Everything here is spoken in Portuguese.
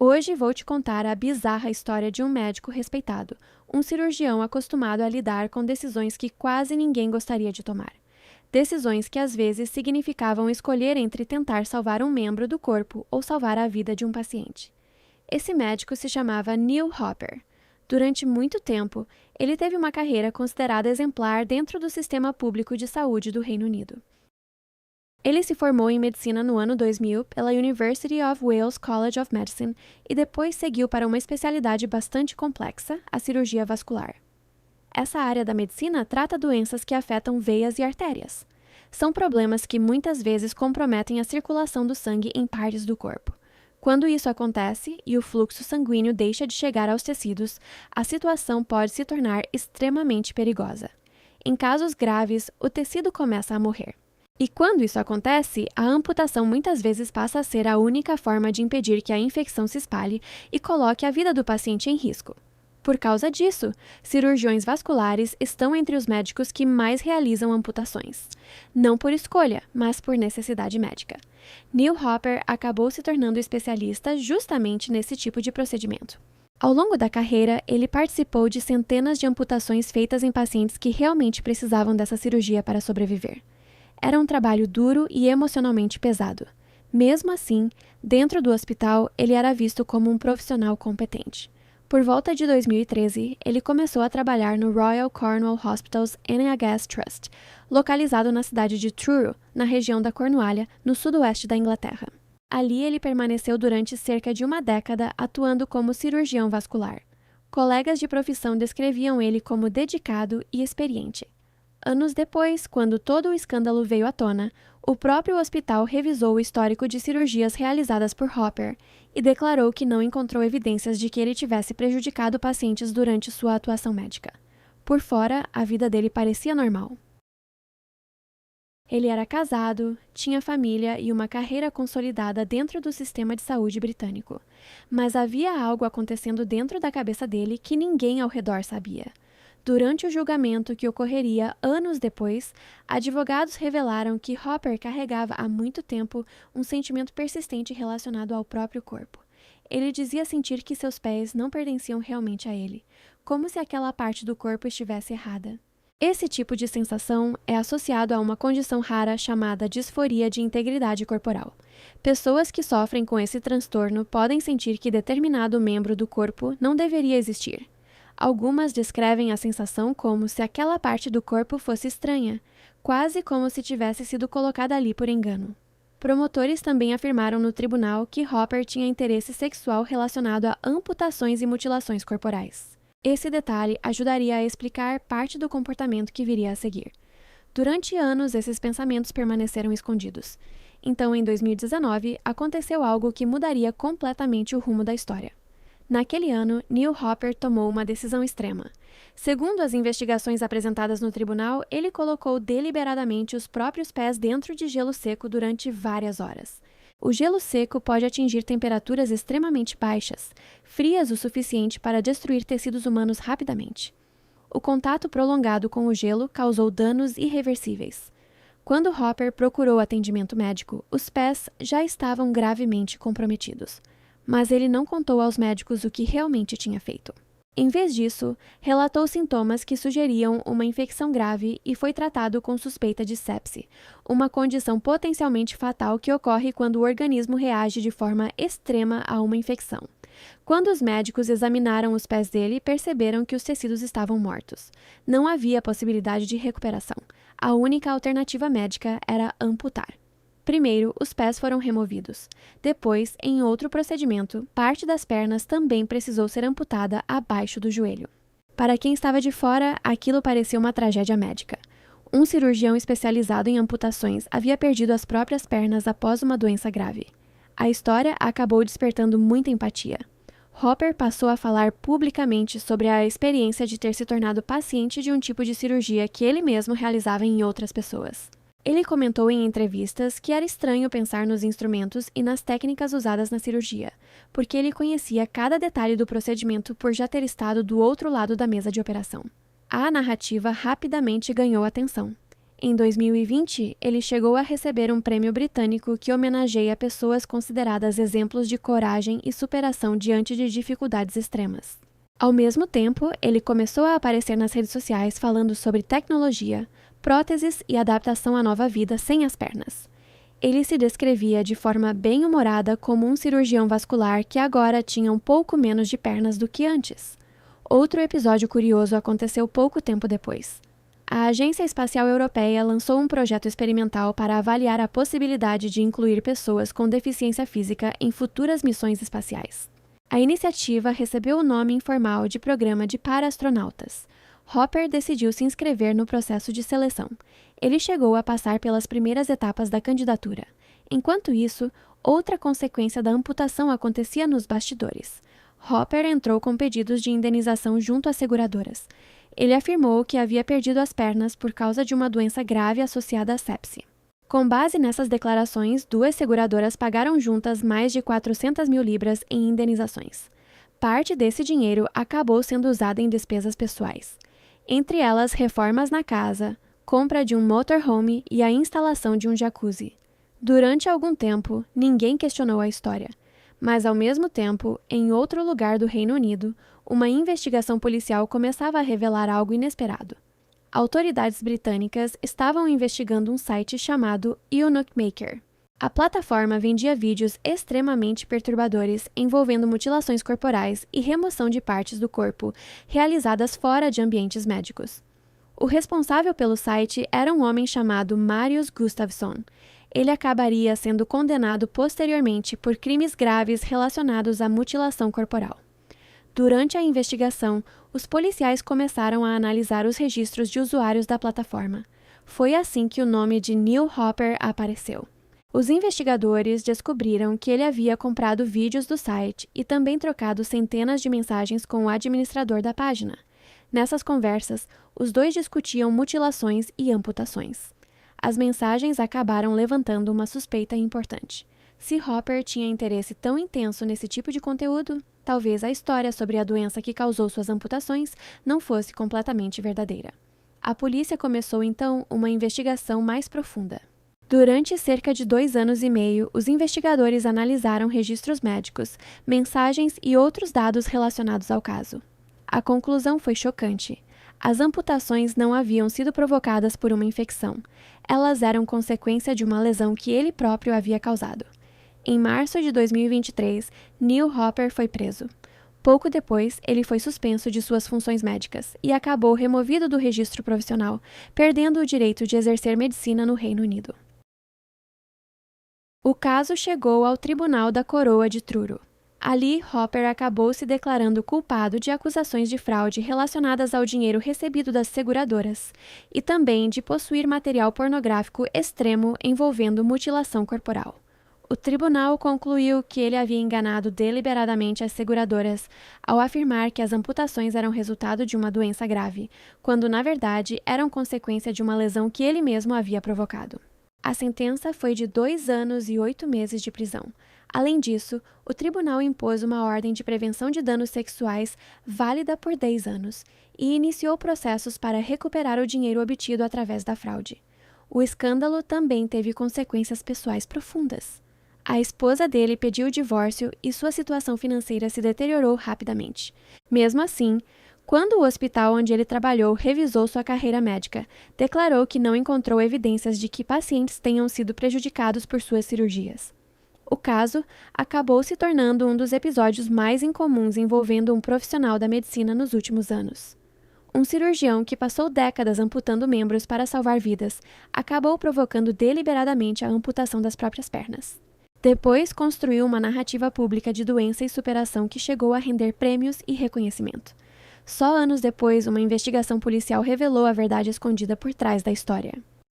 Hoje vou te contar a bizarra história de um médico respeitado, um cirurgião acostumado a lidar com decisões que quase ninguém gostaria de tomar. Decisões que às vezes significavam escolher entre tentar salvar um membro do corpo ou salvar a vida de um paciente. Esse médico se chamava Neil Hopper. Durante muito tempo, ele teve uma carreira considerada exemplar dentro do sistema público de saúde do Reino Unido. Ele se formou em medicina no ano 2000 pela University of Wales College of Medicine e depois seguiu para uma especialidade bastante complexa, a cirurgia vascular. Essa área da medicina trata doenças que afetam veias e artérias. São problemas que muitas vezes comprometem a circulação do sangue em partes do corpo. Quando isso acontece e o fluxo sanguíneo deixa de chegar aos tecidos, a situação pode se tornar extremamente perigosa. Em casos graves, o tecido começa a morrer. E quando isso acontece, a amputação muitas vezes passa a ser a única forma de impedir que a infecção se espalhe e coloque a vida do paciente em risco. Por causa disso, cirurgiões vasculares estão entre os médicos que mais realizam amputações. Não por escolha, mas por necessidade médica. Neil Hopper acabou se tornando especialista justamente nesse tipo de procedimento. Ao longo da carreira, ele participou de centenas de amputações feitas em pacientes que realmente precisavam dessa cirurgia para sobreviver. Era um trabalho duro e emocionalmente pesado. Mesmo assim, dentro do hospital, ele era visto como um profissional competente. Por volta de 2013, ele começou a trabalhar no Royal Cornwall Hospital's NHS Trust, localizado na cidade de Truro, na região da Cornualha, no sudoeste da Inglaterra. Ali ele permaneceu durante cerca de uma década atuando como cirurgião vascular. Colegas de profissão descreviam ele como dedicado e experiente. Anos depois, quando todo o escândalo veio à tona, o próprio hospital revisou o histórico de cirurgias realizadas por Hopper e declarou que não encontrou evidências de que ele tivesse prejudicado pacientes durante sua atuação médica. Por fora, a vida dele parecia normal. Ele era casado, tinha família e uma carreira consolidada dentro do sistema de saúde britânico. Mas havia algo acontecendo dentro da cabeça dele que ninguém ao redor sabia. Durante o julgamento que ocorreria anos depois, advogados revelaram que Hopper carregava há muito tempo um sentimento persistente relacionado ao próprio corpo. Ele dizia sentir que seus pés não pertenciam realmente a ele, como se aquela parte do corpo estivesse errada. Esse tipo de sensação é associado a uma condição rara chamada disforia de integridade corporal. Pessoas que sofrem com esse transtorno podem sentir que determinado membro do corpo não deveria existir. Algumas descrevem a sensação como se aquela parte do corpo fosse estranha, quase como se tivesse sido colocada ali por engano. Promotores também afirmaram no tribunal que Hopper tinha interesse sexual relacionado a amputações e mutilações corporais. Esse detalhe ajudaria a explicar parte do comportamento que viria a seguir. Durante anos, esses pensamentos permaneceram escondidos. Então, em 2019, aconteceu algo que mudaria completamente o rumo da história. Naquele ano, Neil Hopper tomou uma decisão extrema. Segundo as investigações apresentadas no tribunal, ele colocou deliberadamente os próprios pés dentro de gelo seco durante várias horas. O gelo seco pode atingir temperaturas extremamente baixas, frias o suficiente para destruir tecidos humanos rapidamente. O contato prolongado com o gelo causou danos irreversíveis. Quando Hopper procurou atendimento médico, os pés já estavam gravemente comprometidos. Mas ele não contou aos médicos o que realmente tinha feito. Em vez disso, relatou sintomas que sugeriam uma infecção grave e foi tratado com suspeita de sepse, uma condição potencialmente fatal que ocorre quando o organismo reage de forma extrema a uma infecção. Quando os médicos examinaram os pés dele, perceberam que os tecidos estavam mortos. Não havia possibilidade de recuperação. A única alternativa médica era amputar. Primeiro, os pés foram removidos. Depois, em outro procedimento, parte das pernas também precisou ser amputada abaixo do joelho. Para quem estava de fora, aquilo parecia uma tragédia médica. Um cirurgião especializado em amputações havia perdido as próprias pernas após uma doença grave. A história acabou despertando muita empatia. Hopper passou a falar publicamente sobre a experiência de ter se tornado paciente de um tipo de cirurgia que ele mesmo realizava em outras pessoas. Ele comentou em entrevistas que era estranho pensar nos instrumentos e nas técnicas usadas na cirurgia, porque ele conhecia cada detalhe do procedimento por já ter estado do outro lado da mesa de operação. A narrativa rapidamente ganhou atenção. Em 2020, ele chegou a receber um prêmio britânico que homenageia pessoas consideradas exemplos de coragem e superação diante de dificuldades extremas. Ao mesmo tempo, ele começou a aparecer nas redes sociais falando sobre tecnologia, próteses e adaptação à nova vida sem as pernas. Ele se descrevia de forma bem-humorada como um cirurgião vascular que agora tinha um pouco menos de pernas do que antes. Outro episódio curioso aconteceu pouco tempo depois. A Agência Espacial Europeia lançou um projeto experimental para avaliar a possibilidade de incluir pessoas com deficiência física em futuras missões espaciais. A iniciativa recebeu o nome informal de Programa de Para-Astronautas. Hopper decidiu se inscrever no processo de seleção. Ele chegou a passar pelas primeiras etapas da candidatura. Enquanto isso, outra consequência da amputação acontecia nos bastidores. Hopper entrou com pedidos de indenização junto às seguradoras. Ele afirmou que havia perdido as pernas por causa de uma doença grave associada à sepse. Com base nessas declarações, 2 seguradoras pagaram juntas mais de 400 mil libras em indenizações. Parte desse dinheiro acabou sendo usada em despesas pessoais. Entre elas, reformas na casa, compra de um motorhome e a instalação de um jacuzzi. Durante algum tempo, ninguém questionou a história. Mas, ao mesmo tempo, em outro lugar do Reino Unido, uma investigação policial começava a revelar algo inesperado. Autoridades britânicas estavam investigando um site chamado Eunuch Maker. A plataforma vendia vídeos extremamente perturbadores envolvendo mutilações corporais e remoção de partes do corpo, realizadas fora de ambientes médicos. O responsável pelo site era um homem chamado Marius Gustafsson. Ele acabaria sendo condenado posteriormente por crimes graves relacionados à mutilação corporal. Durante a investigação, os policiais começaram a analisar os registros de usuários da plataforma. Foi assim que o nome de Neil Hopper apareceu. Os investigadores descobriram que ele havia comprado vídeos do site e também trocado centenas de mensagens com o administrador da página. Nessas conversas, os dois discutiam mutilações e amputações. As mensagens acabaram levantando uma suspeita importante. Se Hopper tinha interesse tão intenso nesse tipo de conteúdo, talvez a história sobre a doença que causou suas amputações não fosse completamente verdadeira. A polícia começou então uma investigação mais profunda. Durante cerca de 2 anos e meio, os investigadores analisaram registros médicos, mensagens e outros dados relacionados ao caso. A conclusão foi chocante. As amputações não haviam sido provocadas por uma infecção. Elas eram consequência de uma lesão que ele próprio havia causado. Em março de 2023, Neil Hopper foi preso. Pouco depois, ele foi suspenso de suas funções médicas e acabou removido do registro profissional, perdendo o direito de exercer medicina no Reino Unido. O caso chegou ao Tribunal da Coroa de Truro. Ali, Hopper acabou se declarando culpado de acusações de fraude relacionadas ao dinheiro recebido das seguradoras e também de possuir material pornográfico extremo envolvendo mutilação corporal. O tribunal concluiu que ele havia enganado deliberadamente as seguradoras ao afirmar que as amputações eram resultado de uma doença grave, quando na verdade eram consequência de uma lesão que ele mesmo havia provocado. A sentença foi de 2 anos e 8 meses de prisão. Além disso, o tribunal impôs uma ordem de prevenção de danos sexuais válida por 10 anos e iniciou processos para recuperar o dinheiro obtido através da fraude. O escândalo também teve consequências pessoais profundas. A esposa dele pediu o divórcio e sua situação financeira se deteriorou rapidamente. Mesmo assim, quando o hospital onde ele trabalhou revisou sua carreira médica, declarou que não encontrou evidências de que pacientes tenham sido prejudicados por suas cirurgias. O caso acabou se tornando um dos episódios mais incomuns envolvendo um profissional da medicina nos últimos anos. Um cirurgião que passou décadas amputando membros para salvar vidas, acabou provocando deliberadamente a amputação das próprias pernas. Depois construiu uma narrativa pública de doença e superação que chegou a render prêmios e reconhecimento. Só anos depois, uma investigação policial revelou a verdade escondida por trás da história.